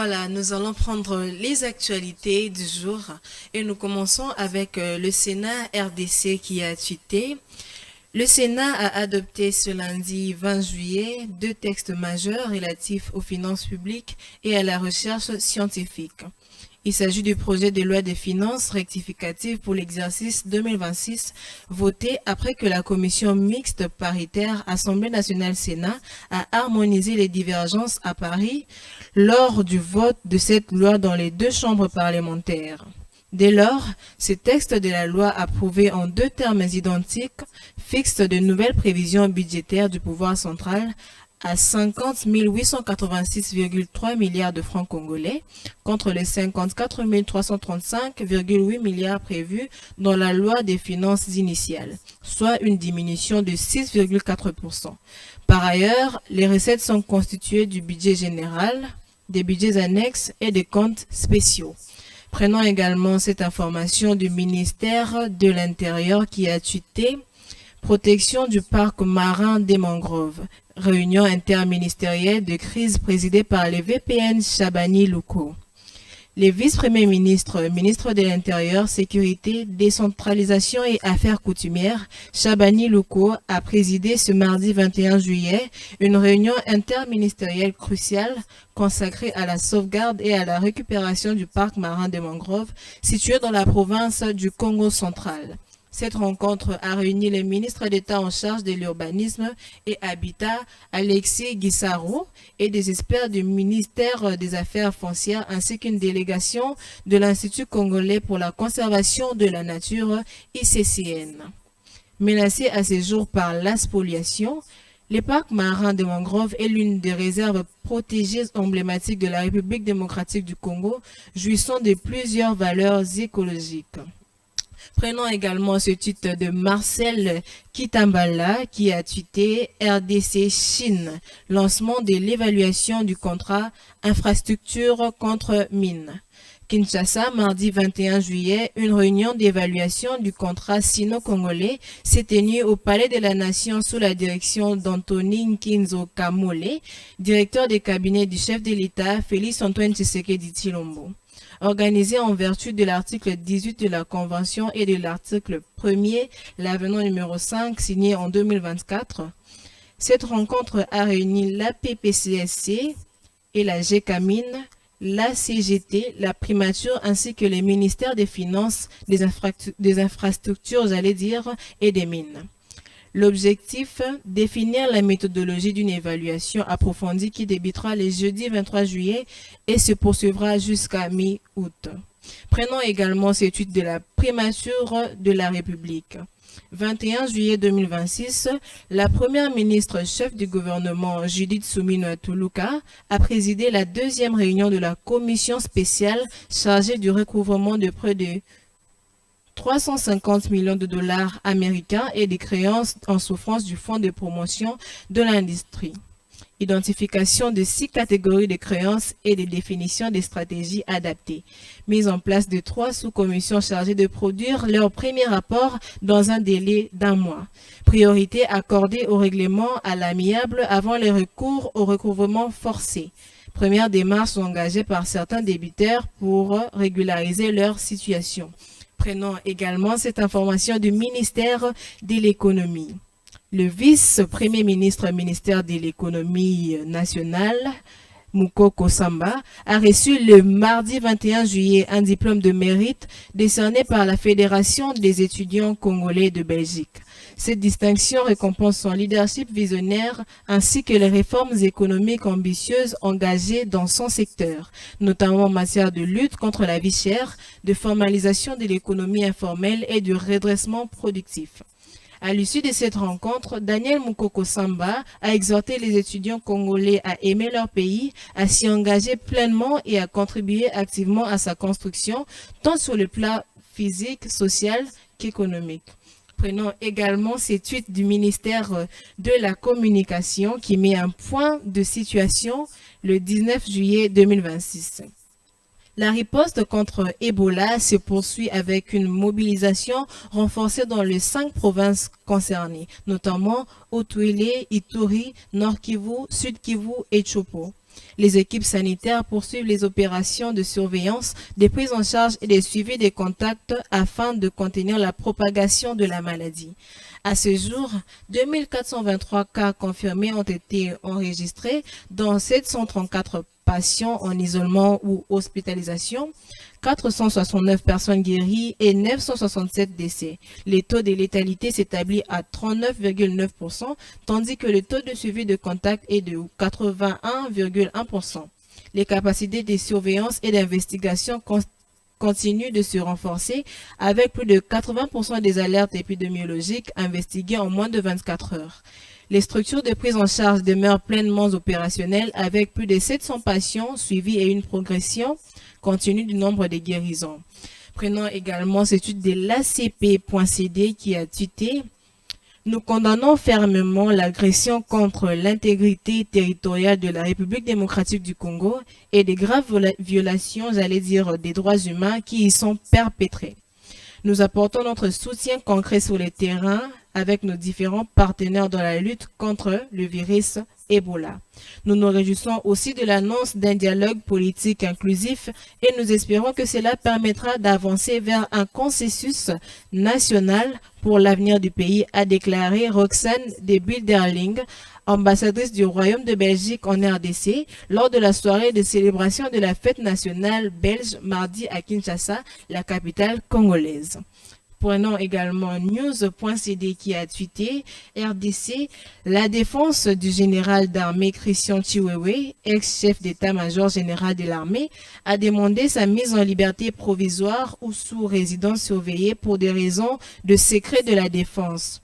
Voilà, nous allons prendre les actualités du jour et nous commençons avec le Sénat RDC qui a tweeté. Le Sénat a adopté ce lundi 20 juillet deux textes majeurs relatifs aux finances publiques et à la recherche scientifique. Il s'agit du projet de loi des finances rectificative pour l'exercice 2026, voté après que la commission mixte paritaire Assemblée nationale-Sénat a harmonisé les divergences à Paris lors du vote de cette loi dans les deux chambres parlementaires. Dès lors, ce texte de la loi approuvé en deux termes identiques fixe de nouvelles prévisions budgétaires du pouvoir central à 50 886,3 milliards de francs congolais contre les 54 335,8 milliards prévus dans la loi des finances initiales, soit une diminution de 6,4%. Par ailleurs, les recettes sont constituées du budget général, des budgets annexes et des comptes spéciaux. Prenons également cette information du ministère de l'Intérieur qui a tweeté « Protection du parc marin des mangroves ». Réunion interministérielle de crise présidée par le VPN Chabani Louko. Les vice-premiers ministres, ministre de l'Intérieur, Sécurité, Décentralisation et Affaires coutumières, Chabani Louko, a présidé ce mardi 21 juillet une réunion interministérielle cruciale consacrée à la sauvegarde et à la récupération du parc marin des mangroves situé dans la province du Congo central. Cette rencontre a réuni les ministres d'État en charge de l'urbanisme et habitat, Alexis Guissaro, et des experts du ministère des Affaires foncières ainsi qu'une délégation de l'Institut congolais pour la conservation de la nature, ICCN. Menacé à ces jours par la spoliation, le parc marin de mangroves est l'une des réserves protégées emblématiques de la République démocratique du Congo, jouissant de plusieurs valeurs écologiques. Prenons également ce titre de Marcel Kitambala qui a tweeté RDC Chine, lancement de l'évaluation du contrat infrastructure contre mine. Kinshasa, mardi 21 juillet, une réunion d'évaluation du contrat sino-congolais s'est tenue au Palais de la Nation sous la direction d'Anthony Nkinzo Kamole, directeur des cabinets du chef de l'État Félix Antoine Tshisekedi Tshilombo. Organisée en vertu de l'article 18 de la Convention et de l'article 1er, l'avenant numéro 5 signé en 2024. Cette rencontre a réuni la PPCSC et la GECAMINE, la CGT, la primature ainsi que les ministères des Finances, des infrastructures, et des mines. L'objectif, définir la méthodologie d'une évaluation approfondie qui débutera le jeudi 23 juillet et se poursuivra jusqu'à mi-août. Prenons également ce tweet de la primature de la République. 21 juillet 2026, la première ministre chef du gouvernement Judith Suminwa Tuluka a présidé la deuxième réunion de la commission spéciale chargée du recouvrement de près de 350 millions de dollars américains et des créances en souffrance du Fonds de promotion de l'industrie. Identification de 6 catégories de créances et des définitions des stratégies adaptées. Mise en place de 3 sous-commissions chargées de produire leur premier rapport dans un délai d'1 mois. Priorité accordée au règlement à l'amiable avant les recours au recouvrement forcé. Première démarche engagée par certains débiteurs pour régulariser leur situation. Prenons également cette information du ministère de l'économie. Le vice-premier ministre ministère de l'économie nationale, Moukoko Samba, a reçu le mardi 21 juillet un diplôme de mérite décerné par la Fédération des étudiants congolais de Belgique. Cette distinction récompense son leadership visionnaire ainsi que les réformes économiques ambitieuses engagées dans son secteur, notamment en matière de lutte contre la vie chère, de formalisation de l'économie informelle et du redressement productif. À l'issue de cette rencontre, Daniel Moukoko Samba a exhorté les étudiants congolais à aimer leur pays, à s'y engager pleinement et à contribuer activement à sa construction, tant sur le plan physique, social qu'économique. Prenons également ces tweets du ministère de la Communication qui met un point de situation le 19 juillet 2026. La riposte contre Ebola se poursuit avec une mobilisation renforcée dans les 5 provinces concernées, notamment Haut-Uele, Ituri, Nord-Kivu, Sud-Kivu et Chopo. Les équipes sanitaires poursuivent les opérations de surveillance, de prise en charge et de suivi des contacts afin de contenir la propagation de la maladie. À ce jour, 2423 cas confirmés ont été enregistrés, dont 734 patients en isolement ou hospitalisation, 469 personnes guéries et 967 décès. Le taux de létalité s'établit à 39,9%, tandis que le taux de suivi de contact est de 81,1%. Les capacités de surveillance et d'investigation continue de se renforcer avec plus de 80% des alertes épidémiologiques investiguées en moins de 24 heures. Les structures de prise en charge demeurent pleinement opérationnelles avec plus de 700 patients suivis et une progression continue du nombre de guérisons. Prenons également cette étude de l'ACP.CD qui a tweeté: nous condamnons fermement l'agression contre l'intégrité territoriale de la République démocratique du Congo et des graves violations, des droits humains qui y sont perpétrées. Nous apportons notre soutien concret sur le terrain avec nos différents partenaires dans la lutte contre le virus Ebola. Nous nous réjouissons aussi de l'annonce d'un dialogue politique inclusif et nous espérons que cela permettra d'avancer vers un consensus national pour l'avenir du pays, a déclaré Roxane de Bilderling, ambassadrice du Royaume de Belgique en RDC, lors de la soirée de célébration de la fête nationale belge mardi à Kinshasa, la capitale congolaise. Prenons également news.cd qui a tweeté: RDC, la défense du général d'armée Christian Chiwewe, ex-chef d'état-major général de l'armée, a demandé sa mise en liberté provisoire ou sous résidence surveillée pour des raisons de secret de la défense.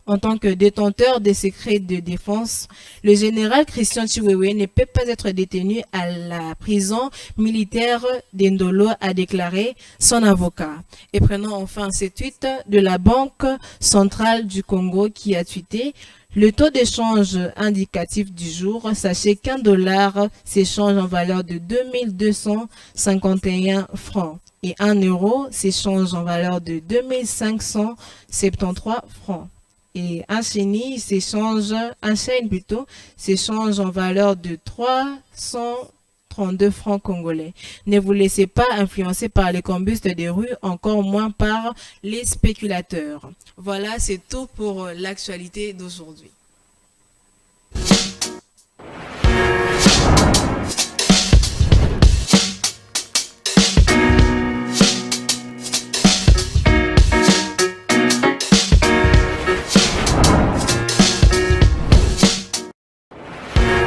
En tant que détenteur des secrets de défense, le général Christian Chiwewe ne peut pas être détenu à la prison militaire d'Endolo, a déclaré son avocat. Et prenons enfin ce tweet de la Banque centrale du Congo qui a tweeté: le taux d'échange indicatif du jour, sachez qu'un dollar s'échange en valeur de 2251 francs et un euro s'échange en valeur de 2573 francs. Et un chaîne s'échange en valeur de 332 francs congolais. Ne vous laissez pas influencer par les combustes des rues, encore moins par les spéculateurs. Voilà, c'est tout pour l'actualité d'aujourd'hui.